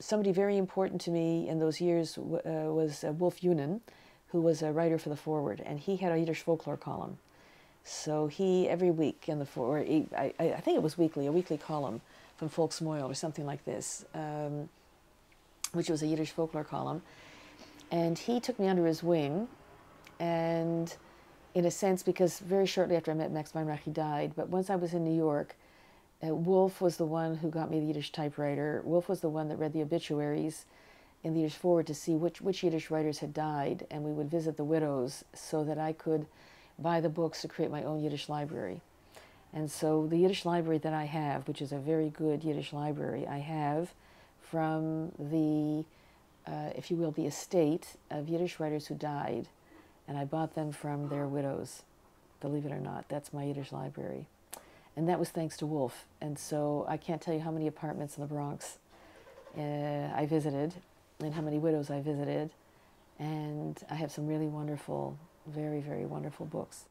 somebody very important to me in those years was Wolf Yunin, who was a writer for the Forward, and he had a Yiddish folklore column. So he, every week in the Forward, I think it was weekly, a weekly column from Folksmoil or something like this, which was a Yiddish folklore column. And he took me under his wing, and in a sense, because very shortly after I met Max Weinreich, he died, but once I was in New York, Wolf was the one who got me the Yiddish typewriter. Wolf was the one that read the obituaries in the Yiddish Forward to see which Yiddish writers had died, and we would visit the widows so that I could buy the books to create my own Yiddish library. And so the Yiddish library that I have, which is a very good Yiddish library, I have from the, if you will, the estate of Yiddish writers who died, and I bought them from their widows, believe it or not. That's my Yiddish library. And that was thanks to Wolf. And so I can't tell you how many apartments in the Bronx I visited, and how many widows I visited. And I have some really wonderful, very, very wonderful books.